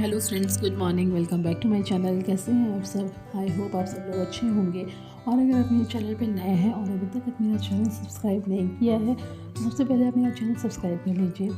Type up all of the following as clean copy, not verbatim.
Hello friends, good morning. Welcome back to my channel. कैसे हैं आप सब? आई होप आप सब लोग अच्छे होंगे। और अगर आप मेरे चैनल पे नए हैं और अभी तक मेरा चैनल सब्सक्राइब नहीं किया है तो सबसे पहले आप मेरा चैनल सब्सक्राइब कर लीजिए।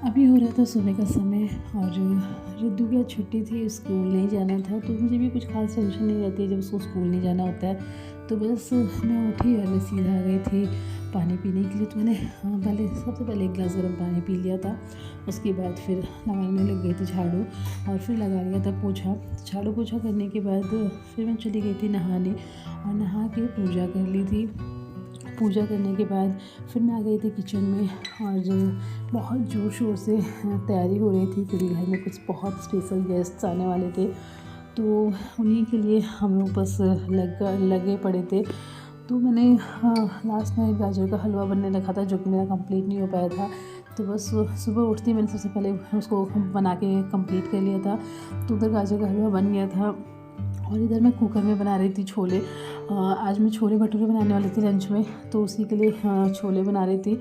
अभी हो रहा था सुबह का समय और रिद्धू की आज छुट्टी थी, स्कूल नहीं जाना था, तो मुझे भी कुछ खास टेंशन नहीं रहती है जब उसको स्कूल नहीं जाना होता है। तो बस मैं उठी और मैं सीधा आ गई थी पानी पीने के लिए। तो मैंने सबसे पहले एक गिलास गर्म पानी पी लिया था। उसके बाद फिर लगाने लग गई थी झाड़ू और फिर लगा लिया था पोछा। झाड़ू पोछा करने के बाद फिर मैं चली गई थी नहाने और नहा के पूजा कर ली थी। पूजा करने के बाद फिर मैं आ गई थी किचन में और बहुत ज़ोर शोर से तैयारी हो रही थी क्योंकि घर में कुछ बहुत स्पेशल गेस्ट्स आने वाले थे। तो उन्हीं के लिए हम लोग बस लगे पड़े थे। तो मैंने लास्ट में गाजर का हलवा बनने रखा था जो कि मेरा कंप्लीट नहीं हो पाया था। तो बस सुबह उठती मैंने सबसे पहले उसको बना के कंप्लीट कर लिया था। तो उधर गाजर का हलवा बन गया था और इधर मैं कुकर में बना रही थी छोले। आज मैं छोले भटूरे बनाने वाली थी लंच में, तो उसी के लिए छोले बना रही थी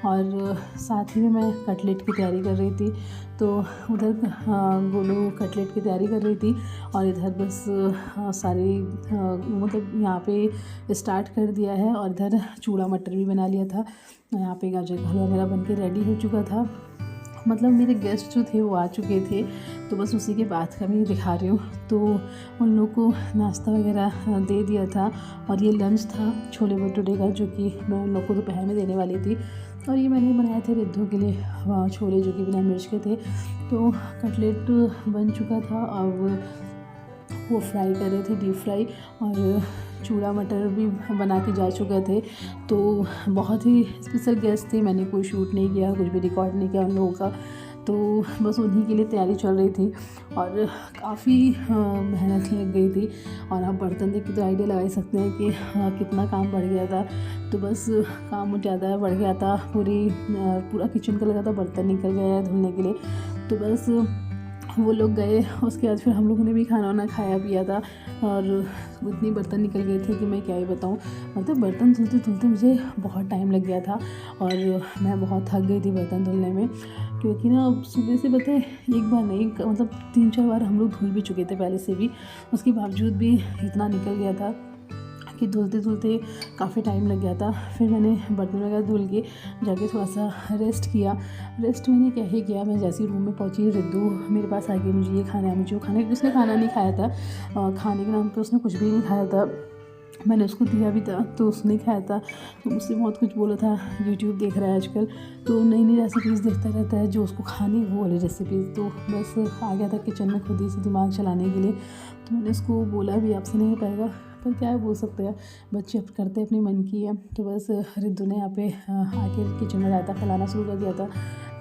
और साथ ही में मैं कटलेट की तैयारी कर रही थी। तो उधर गोलू कटलेट की तैयारी कर रही थी और इधर बस सारी मतलब यहाँ पे स्टार्ट कर दिया है और इधर चूड़ा मटर भी बना लिया था। यहाँ पे गाजर का हलवा मेरा बनके रेडी हो चुका था। मतलब मेरे गेस्ट जो थे वो आ चुके थे, तो बस उसी के बाद का मैं दिखा रही हूँ। तो उन लोग को नाश्ता वगैरह दे दिया था और ये लंच था छोले भटूरे का जो कि मैं उन लोग को दोपहर में देने वाली थी। और ये मैंने बनाए थे रिद्धू के लिए छोले जो कि बिना मिर्च के थे। तो कटलेट बन चुका था और वो फ्राई कर रहे थे, डीप फ्राई, और चूड़ा मटर भी बना के जा चुके थे। तो बहुत ही स्पेशल गेस्ट थे, मैंने कोई शूट नहीं किया, कुछ भी रिकॉर्ड नहीं किया उन लोगों का। तो बस उन्हीं के लिए तैयारी चल रही थी और काफ़ी मेहनत लग गई थी। और आप बर्तन देख के तो आइडिया लगा ही सकते हैं कि कितना काम बढ़ गया था। तो बस काम ज़्यादा बढ़ गया था, पूरा किचन का लगा था बर्तन निकल गया है धुलने के लिए। तो बस वो लोग गए, उसके बाद फिर हम लोगों ने भी खाना वाना खाया पिया था और इतनी बर्तन निकल गए थे कि मैं क्या ही बताऊँ। मतलब बर्तन धुलते धुलते मुझे बहुत टाइम लग गया था और मैं बहुत थक गई थी बर्तन धुलने में, क्योंकि ना सुबह से पता है एक बार नहीं मतलब 3-4 बार हम लोग धुल भी चुके थे पहले से भी, उसके बावजूद भी इतना निकल गया था कि धुलते धुलते काफ़ी टाइम लग गया था। फिर मैंने बर्तन वगैरह धुल के जाके थोड़ा सा रेस्ट किया। रेस्ट मैंने क्या ही किया, मैं जैसे ही रूम में पहुंची रिद्धू मेरे पास आ गई, मुझे ये खाना है, मुझे वो खाना है। उसने खाना नहीं खाया था, खाने के नाम पे उसने कुछ भी नहीं खाया था। मैंने उसको दिया भी था तो उसने खाया था। तो मुझसे बहुत कुछ बोला था, यूट्यूब देख रहा है आजकल तो नई नई रेसिपीज़ देखता रहता है, जो उसको खानी वो वाली रेसिपीज़। तो बस आ गया था किचन में खुद ही से दिमाग चलाने के लिए। तो मैंने उसको बोला भी आपसे नहीं हो पाएगा, पर क्या है बोल सकते हैं, बच्चे अब करते अपनी मन की है। तो बस रिद्धू ने यहाँ पे आके किचन में रायता फैलाना शुरू कर दिया था।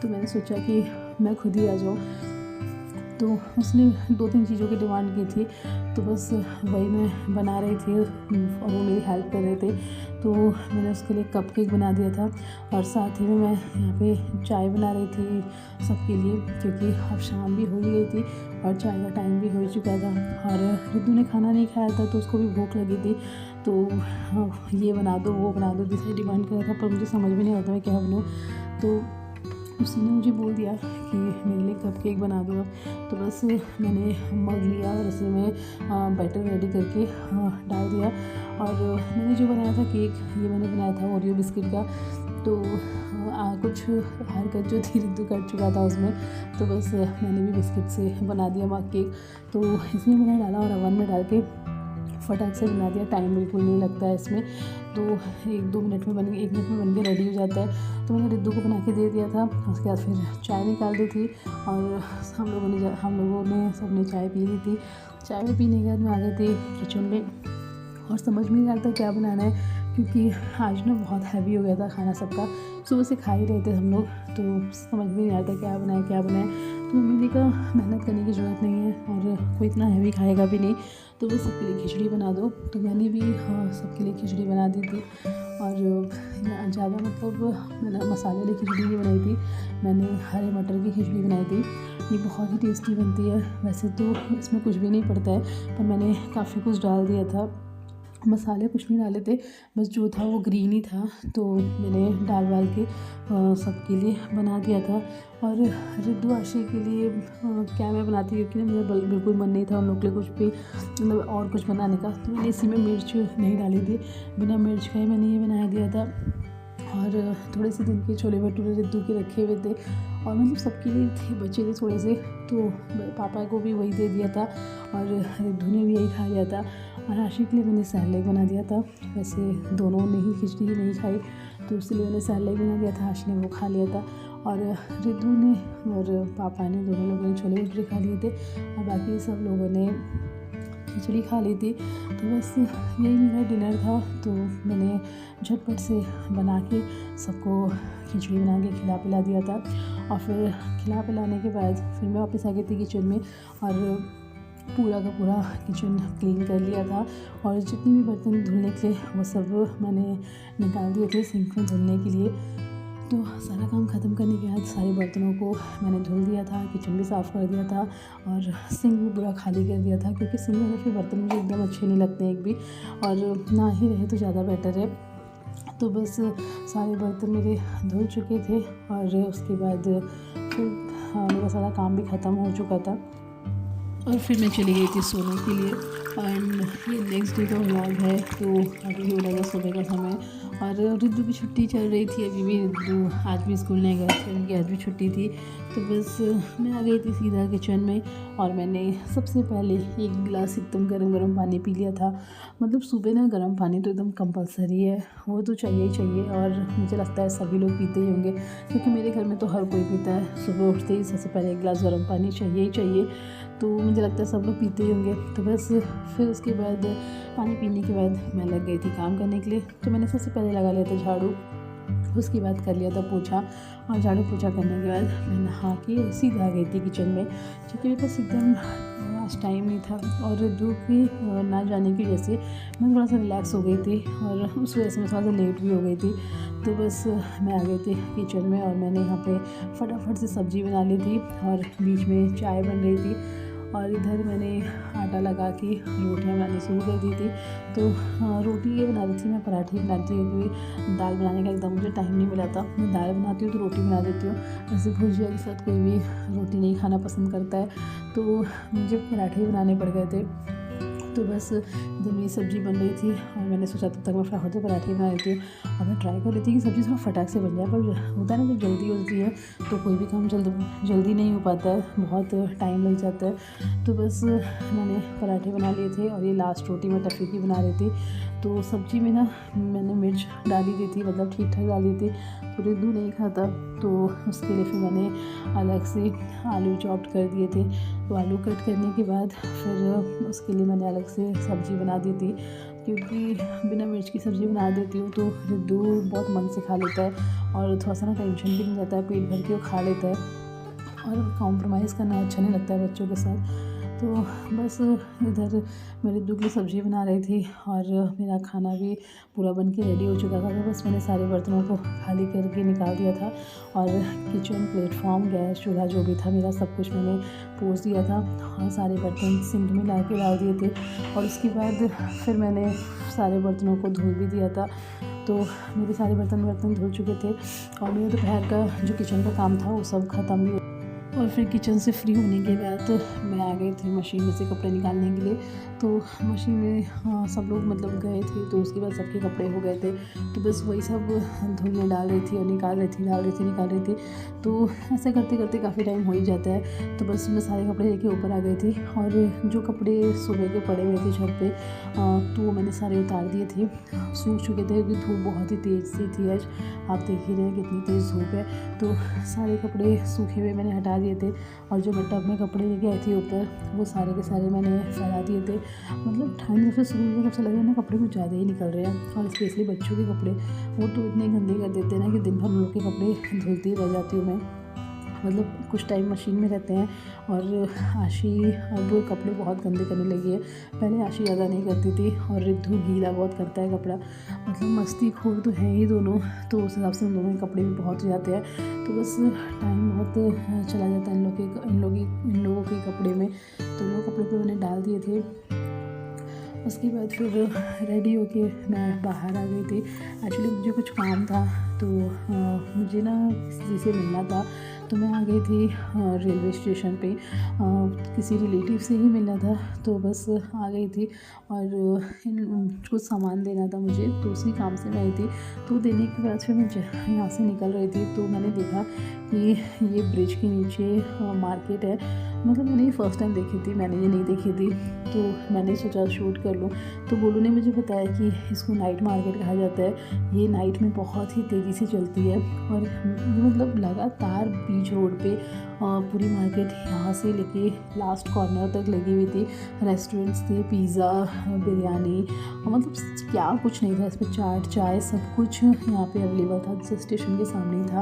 तो मैंने सोचा कि मैं खुद ही आ जाऊँ। तो उसने 2-3 चीज़ों की डिमांड की थी, तो बस वही मैं बना रही थी और वो मेरी हेल्प कर रहे थे। तो मैंने उसके लिए कपकेक बना दिया था और साथ ही में मैं यहाँ पे चाय बना रही थी सबके लिए, क्योंकि अब शाम भी हो ही गई थी और चाय का टाइम भी हो ही चुका था। और रिद्धू ने खाना नहीं खाया था तो उसको भी भूख लगी थी। तो ये बना दो वो बना दो, दूसरी डिमांड कर रहा था, पर मुझे समझ में नहीं आता मैं क्या बनाऊँ। तो उसी ने मुझे बोल दिया कि मेरे लिए कपकेक बना दो। तो बस मैंने मग लिया और उसी में बैटर रेडी करके डाल दिया। और मैंने जो बनाया था केक, ये मैंने बनाया था ओरियो बिस्किट का। तो कुछ हरकत जो थी रिद्धू कर चुका था उसमें, तो बस मैंने भी बिस्किट से बना दिया मग केक। तो इसमें मैंने डाला और ओवन में डाल के फटाक से बना दिया, टाइम बिल्कुल नहीं लगता है इसमें। तो 1 मिनट में बन के रेडी हो जाता है। तो मैंने रिद्धू को बना के दे दिया था। उसके बाद फिर चाय निकाल दी थी और हम लोगों ने सबने चाय पी ली थी। चाय में पीने के बाद मैं आ गई थी किचन में और समझ में नहीं आता क्या बनाना है, क्योंकि आज ना बहुत हैवी हो गया था खाना सबका, सुबह से खा ही रहे थे हम लोग। तो समझ में नहीं आता क्या बनाए। तो मम्मी ने कहा मेहनत करने की ज़रूरत नहीं है और कोई इतना हैवी खाएगा भी नहीं, तो बस सबके लिए खिचड़ी बना दो। तो मैंने भी सबके लिए खिचड़ी बना दी थी और ज़्यादा मतलब मैंने मसाले वाली खिचड़ी नहीं बनाई थी, मैंने हरे मटर की खिचड़ी बनाई थी। ये बहुत ही टेस्टी बनती है। वैसे तो इसमें कुछ भी नहीं पड़ता है, पर मैंने काफ़ी कुछ डाल दिया था। मसाले कुछ नहीं डाले थे, बस जो था वो ग्रीन ही था, तो मैंने डाल वाल के सबके लिए बना दिया था। और रिद्धू आशी के लिए क्या मैं बनाती, क्योंकि ना मेरा बिल्कुल मन नहीं था उन लोग के लिए कुछ भी मतलब और कुछ बनाने का, तो मैंने इसी में मिर्च नहीं डाली थी, बिना मिर्च का ही मैंने ये बना दिया था। और थोड़े से दिन के छोले भटूरे रिद्धू के रखे हुए थे, और मतलब सबके लिए थे, बचे थे थोड़े से, तो पापा को भी वही दे दिया था और रिद्धू ने भी यही खा लिया था। और आशी के लिए मैंने सैलेड बना दिया था, वैसे दोनों ने ही खिचड़ी नहीं खाई, तो इसलिए मैंने सैलेड बना दिया था, आशी ने वो खा लिया था, और रिद्धू ने और पापा ने दोनों लोगों ने छोले भटूरे खा लिए थे, और बाकी सब लोगों ने खिचड़ी खा ली थी। तो बस यही मेरा डिनर था, तो मैंने झटपट से बना के सबको खिचड़ी बना के खिला पिला दिया था। और फिर खिला पिलाने के बाद फिर मैं वापस आ गई थी किचन में, और पूरा का पूरा किचन क्लीन कर लिया था, और जितने भी बर्तन धुलने के लिए वो सब मैंने निकाल दिए थे सिंक में धुलने के लिए। तो सारा काम ख़त्म करने के बाद सारे बर्तनों को मैंने धुल दिया था, किचन भी साफ़ कर दिया था, और सिंक भी पूरा खाली कर दिया था, क्योंकि सिंक में फिर बर्तन मुझे एकदम अच्छे नहीं लगते एक भी, और ना ही रहे तो ज़्यादा बेटर है। तो बस सारे बर्तन मेरे धुल चुके थे, और उसके बाद फिर मेरा सारा काम भी ख़त्म हो चुका था, और फिर मैं चली गई थी सोने के लिए। एंड ये नेक्स्ट डे का व्लॉग है, तो अभी हो रहा था सुबह का समय, और रिद्धू की छुट्टी चल रही थी, अभी भी रिद्धू आज भी स्कूल नहीं गए थे, उनकी आज भी छुट्टी थी। तो बस मैं आ गई थी सीधा किचन में, और मैंने सबसे पहले एक गिलास एकदम गरम गरम पानी पी लिया था। मतलब सुबह ना गर्म पानी तो एकदम कंपलसरी है, वो तो चाहिए ही चाहिए, और मुझे लगता है सभी लोग पीते ही होंगे, क्योंकि मेरे घर में तो हर कोई पीता है, सुबह उठते ही सबसे पहले एक गिलास गर्म पानी चाहिए ही चाहिए, तो मुझे लगता है सब लोग पीते ही होंगे। तो बस फिर उसके बाद पानी पीने के बाद मैं लग गई थी काम करने के लिए। तो मैंने सबसे पहले लगा लिया था झाड़ू, उसके बाद कर लिया था पोछा, और झाड़ू पोछा करने के बाद मैं नहा के सीधा आ गई थी किचन में, क्योंकि मेरे पास एकदम आज टाइम नहीं था, और रिद्धू की ना जाने की वजह से मैं थोड़ा सा रिलैक्स हो गई थी, और उस वजह से मैं थोड़ा सा लेट भी हो गई थी। तो बस मैं आ गई थी किचन में, और मैंने यहाँ पे फटाफट से सब्ज़ी बना ली थी, और बीच में चाय बन रही थी, और इधर मैंने आटा लगा के रोटियाँ बनानी शुरू कर दी थी। तो रोटी ये बना रही थी, मैं पराठे बना रही थी, क्योंकि दाल बनाने का एकदम मुझे टाइम नहीं मिला था। मैं दाल बनाती हूँ तो रोटी बना देती हूँ, ऐसे भुजिया के साथ कोई भी रोटी नहीं खाना पसंद करता है, तो मुझे पराठे बनाने पड़ गए थे। तो बस जब मेरी सब्ज़ी बन रही थी, और मैंने सोचा तब तक मैं फटाफट से पराठे बना लेती हूँ, और मैं ट्राई कर रही थी कि सब्ज़ी थोड़ा फटाक से बन जाए, पर होता है ना जब जल्दी होती है तो कोई भी काम जल्दी नहीं हो पाता है, बहुत टाइम लग जाता है। तो बस मैंने पराठे बना लिए थे, और ये लास्ट रोटी मैं टफ़ी की बना रही थी। तो सब्ज़ी में ना मैंने मिर्च डाली दी थी, मतलब ठीक ठाक डाली थी, तो रिद्धू नहीं खाता, तो उसके लिए फिर मैंने अलग से आलू चॉप्ड कर दिए थे। तो आलू कट करने के बाद फिर उसके लिए मैंने अलग से सब्ज़ी बना दी थी, क्योंकि बिना मिर्च की सब्ज़ी बना देती हूँ तो रिद्धू बहुत मन से खा लेता है, और थोड़ा सा ना टेंशन भी नहीं रहता है, पेट भर के वो खा लेता है, और कॉम्प्रोमाइज़ करना अच्छा नहीं लगता है बच्चों के साथ। तो बस इधर मैं रिद्धू के लिए सब्ज़ी बना रही थी, और मेरा खाना भी पूरा बन के रेडी हो चुका था, तो बस मैंने सारे बर्तनों को खाली करके निकाल दिया था, और किचन, प्लेटफॉर्म, गैस, चूल्हा जो भी था मेरा सब कुछ मैंने पोंछ दिया था, और सारे बर्तन सिंक में ला के डाल दिए थे। और उसके बाद फिर मैंने सारे बर्तनों को धुल भी दिया था, तो मेरे सारे बर्तन धुल चुके थे, और मेरे दोपहर का जो किचन का काम था वो सब ख़त्म भी। और फिर किचन से फ्री होने के बाद मैं आ गई थी मशीन में से कपड़े निकालने के लिए। तो मशीन में सब लोग मतलब गए थे, तो उसके बाद सबके कपड़े हो गए थे, तो बस वही सब धुलने डाल रही थी, और निकाल रही थी, निकाल रही थी। तो ऐसे करते करते काफ़ी टाइम हो ही जाता है। तो बस मैं सारे कपड़े लेके ऊपर आ गई थी, और जो कपड़े सुबह के पड़े हुए थे छत पे, तो वो मैंने सारे उतार दिए थे, सूख चुके थे, क्योंकि धूप बहुत ही तेज़ सी थी आज, आप देख ही रहे हैं कितनी तेज़ धूप है। तो सारे कपड़े सूखे हुए मैंने हटा दिए थे, और जो मैं टब में कपड़े लेके आई थी ऊपर, वो सारे के सारे मैंने फैला दिए थे। मतलब ठंड से शुरू में सबसे लग रहा है ना कपड़े कुछ ज़्यादा ही निकल रहे हैं, और स्पेशली बच्चों के कपड़े वो तो इतने गंदे कर देते हैं ना कि दिन भर उन लोग के कपड़े धुलती रह जाती हूँ मैं। मतलब कुछ टाइम मशीन में रहते हैं, और आशी अब कपड़े बहुत गंदे करने लगी है। पहले आशी ज़्यादा नहीं करती थी, और रिद्धू गीला बहुत करता है कपड़ा, मतलब मस्ती खोर तो है ही दोनों, तो उस हिसाब से उन दोनों के कपड़े भी बहुत हो जाते हैं। तो बस टाइम बहुत चला जाता है इन लोगों के कपड़े में। तो इन लोग कपड़े पे मैंने डाल दिए थे, उसके बाद फिर रेडी होके मैं बाहर आ गई थी। एक्चुअली मुझे कुछ काम था, तो मुझे ना किसी से मिलना था, तो मैं आ गई थी रेलवे स्टेशन पे। किसी रिलेटिव से ही मिलना था, तो बस आ गई थी। और कुछ सामान देना था मुझे, तो उसी काम से मैं आई थी। तो देने के बाद फिर मैं यहाँ से निकल रही थी, तो मैंने देखा कि ये ब्रिज के नीचे मार्केट है। मतलब मैंने ये फ़र्स्ट टाइम देखी थी, मैंने ये नहीं देखी थी, तो मैंने सोचा शूट कर लूँ। तो बोलू ने मुझे बताया कि इसको नाइट मार्केट कहा जाता है। ये नाइट में बहुत ही तेज़ी से चलती है, और ये मतलब लगातार बीच रोड पे पूरी मार्केट यहाँ से लेके लास्ट कॉर्नर तक लगी हुई थी। रेस्टोरेंट्स थे, पिज़्ज़ा, बिरयानी, मतलब क्या कुछ नहीं था इस पर, चाट, चाय, सब कुछ यहाँ पे अवेलेबल था, जो स्टेशन के सामने ही था।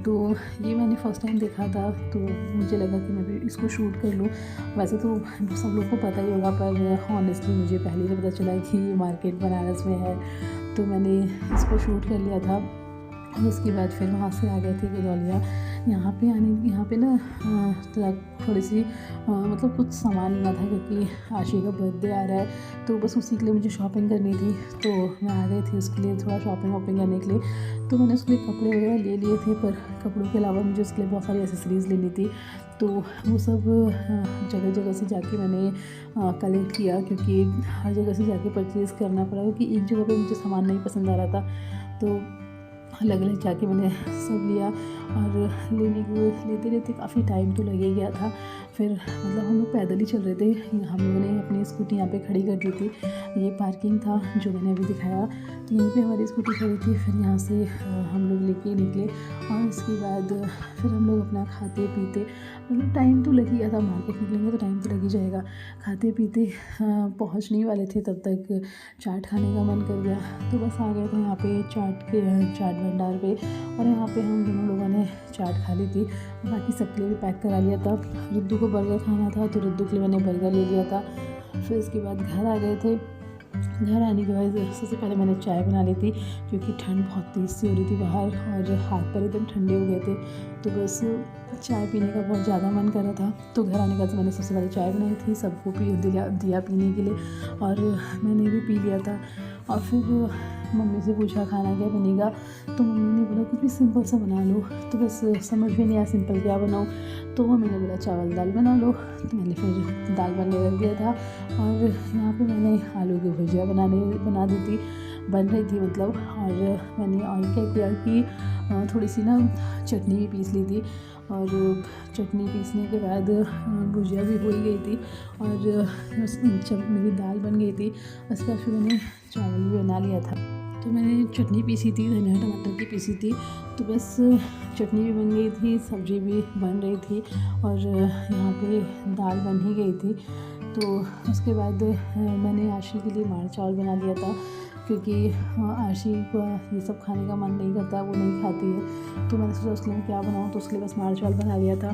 तो ये मैंने फ़र्स्ट टाइम देखा था, तो मुझे लगा कि मैं भी इसको शूट कर लूँ। वैसे तो सब लोग को पता ही होगा, पर ऑनेस्टली मुझे पहले से पता चला कि ये मार्केट बनारस में है, तो मैंने इसको शूट कर लिया था। और उसके बाद फिर वहाँ से आ गए थे गदौलिया। यहाँ पे ना थोड़ी सी मतलब कुछ सामान लेना था, क्योंकि आशी का बर्थडे आ रहा है, तो बस उसी के लिए मुझे शॉपिंग करनी थी। तो मैं आ गई थी उसके लिए थोड़ा शॉपिंग वॉपिंग करने के लिए। तो मैंने उसके लिए कपड़े वगैरह ले लिए थे, पर कपड़ों के अलावा मुझे उसके लिए बहुत सारी एसेसरीज़ लेनी थी। तो वो सब जगह जगह से जाके मैंने कलेक्ट किया, क्योंकि हर जगह से जाके परचेज़ करना पड़ा, क्योंकि एक जगह पे मुझे सामान नहीं पसंद आ रहा था। तो अलग अलग जाके मैंने सब लिया, और लेते लेते काफ़ी टाइम तो लग ही गया था। फिर मतलब हम लोग पैदल ही चल रहे थे। हम लोगों ने अपनी स्कूटी यहाँ पे खड़ी कर दी थी। ये पार्किंग था जो मैंने अभी दिखाया, तो यहीं पे हमारी स्कूटी खड़ी थी। फिर यहाँ से हम लोग लेके निकले, और इसके बाद फिर हम लोग अपना खाते पीते, मतलब टाइम तो लग ही गया था, मार्केट निकलेंगे तो टाइम तो लग ही जाएगा। खाते पीते पहुँचने वाले थे, तब तक चाट खाने का मन कर गया, तो बस आ गए थे यहाँ पे चाट भंडार पे। और यहाँ पे हम दोनों लोगों ने चाट खा ली थी, बाकी सबके लिए भी पैक करा लिया था। रिद्दू को बर्गर खाना था, तो रिद्दू के लिए मैंने बर्गर ले लिया था। फिर उसके बाद घर आ गए थे। घर आने के बाद सबसे पहले मैंने चाय बना ली थी, क्योंकि ठंड बहुत तेज़ सी हो रही थी बाहर, और हाथ पैर एकदम ठंडे हो गए थे, तो बस चाय पीने का बहुत ज़्यादा मन कर रहा था। तो घर आने के बाद मैंने सबसे पहले चाय बनाई थी, सबको दिया पीने के लिए, और मैंने भी पी लिया था। और फिर मम्मी से पूछा खाना क्या बनेगा, तो मम्मी ने बोला कुछ भी सिंपल सा बना लो। तो बस समझ में नहीं आया सिंपल क्या बनाऊँ, तो मम्मी ने बोला चावल दाल बना लो। तो मैंने फिर दाल बनने रख दिया था, और यहाँ पे मैंने आलू की भुजिया बना दी थी, बन रही थी मतलब। और मैंने और क्या किया कि थोड़ी सी ना चटनी भी पीस ली थी, और चटनी पीसने के बाद भुजिया भी हो ही गई थी, और जब मेरी दाल बन गई थी, उसके बाद फिर मैंने चावल भी बना लिया था। तो मैंने चटनी पीसी थी, धनिया टमाटर की पीसी थी, तो बस चटनी भी बन गई थी, सब्ज़ी भी बन रही थी, और यहाँ पे दाल बन ही गई थी। तो उसके बाद मैंने आशी के लिए मार चावल बना दिया था, क्योंकि आशी को ये सब खाने का मन नहीं करता, वो नहीं खाती है। तो मैंने सोचा उसके लिए क्या बनाऊँ, तो उसके लिए बस मार चावल बना लिया था।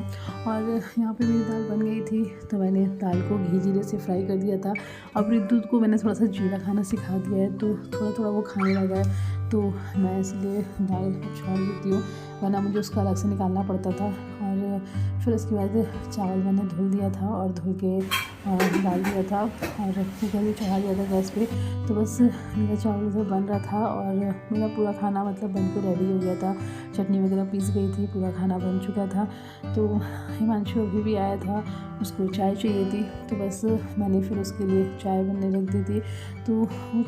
और यहाँ पे मेरी दाल बन गई थी, तो मैंने दाल को घी जीरे से फ्राई कर दिया था। अब रिद्दू को मैंने थोड़ा सा जीरा खाना सिखा दिया है, तो थोड़ा थोड़ा वो खाने लगा है, तो मैं इसलिए दाल छोड़ देती हूँ, वरना मुझे उसका अलग से निकालना पड़ता था। और फिर उसके बाद चावल मैंने धुल दिया था, और धुल के डाल दिया था, और कुकर भी चढ़ा दिया था गैस पे। तो बस मेरा चावल सब बन रहा था, और मेरा पूरा खाना मतलब बन के रेडी हो गया था। चटनी वगैरह पीस गई थी, पूरा खाना बन चुका था। तो हिमांशु अभी भी आया था, उसको चाय चाहिए थी, तो बस मैंने फिर उसके लिए चाय बनने रख दी थी। तो वो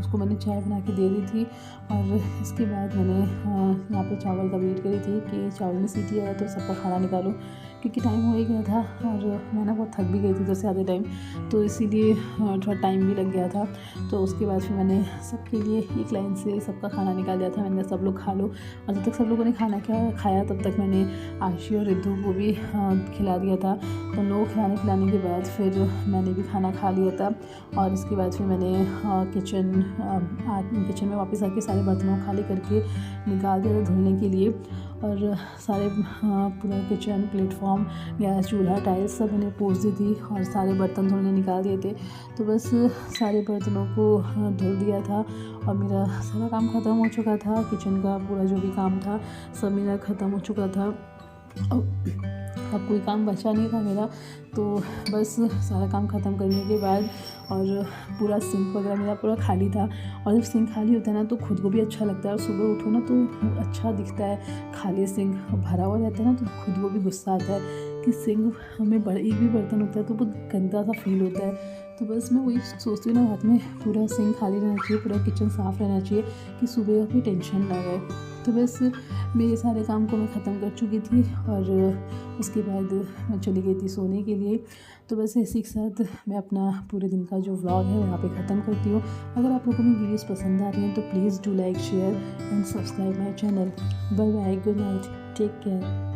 उसको मैंने चाय बना के दे दी थी, और इसके बाद मैंने यहाँ पे चावल का वेट करी थी कि चावल में सीटी आया तो सबका खाना निकालूं, क्योंकि टाइम हो ही गया था, और मैं ना बहुत थक भी गई थी तो से आधे टाइम, तो इसीलिए थोड़ा टाइम भी लग गया था। तो उसके बाद फिर मैंने सबके लिए एक लाइन से सबका खाना निकाल दिया था। मैंने कहा सब लोग खा लो, और जब तक सब लोगों ने खाना खाया तब तक मैंने आशी और रिद्धू को भी खिला दिया था। तो उन लोगों को खिलाने के बाद फिर मैंने भी खाना खा लिया था, और इसके बाद फिर मैंने किचन में वापस आके सारे बर्तनों को खाली करके निकाल दिया था धुलने के लिए। और सारे पूरा किचन, प्लेटफॉर्म, गैस, चूल्हा, टाइल्स सब मैंने पोंछ दी थी, और सारे बर्तन धुलने निकाल दिए थे। तो बस सारे बर्तनों को धुल दिया था, और मेरा सारा काम ख़त्म हो चुका था। किचन का पूरा जो भी काम था सब मेरा ख़त्म हो चुका था। अब कोई काम बचा नहीं था मेरा, तो बस सारा काम ख़त्म करने के बाद और पूरा सिंक वगैरह मेरा पूरा खाली था। और जब सिंक खाली होता है ना तो खुद को भी अच्छा लगता है, और सुबह उठो ना तो अच्छा दिखता है। खाली सिंक भरा हुआ रहता है ना तो खुद को भी गुस्सा आता है कि सिंक हमें एक भी बर्तन होता है तो बहुत गंदा सा फील होता है। तो बस मैं वही सोचती हूँ ना, रात में पूरा सिंक खाली रहना चाहिए, पूरा किचन साफ़ रहना चाहिए कि सुबह का कोई टेंशन ना रहे। तो बस मेरे सारे काम को मैं ख़त्म कर चुकी थी और उसके बाद मैं चली गई थी सोने के लिए। तो बस इसी के साथ मैं अपना पूरे दिन का जो व्लॉग है यहाँ पे ख़त्म करती हूँ। अगर आप लोगों को मेरी वीडियोस पसंद आ रही हैं तो please do like, share and subscribe my channel. Bye bye, good night, take care.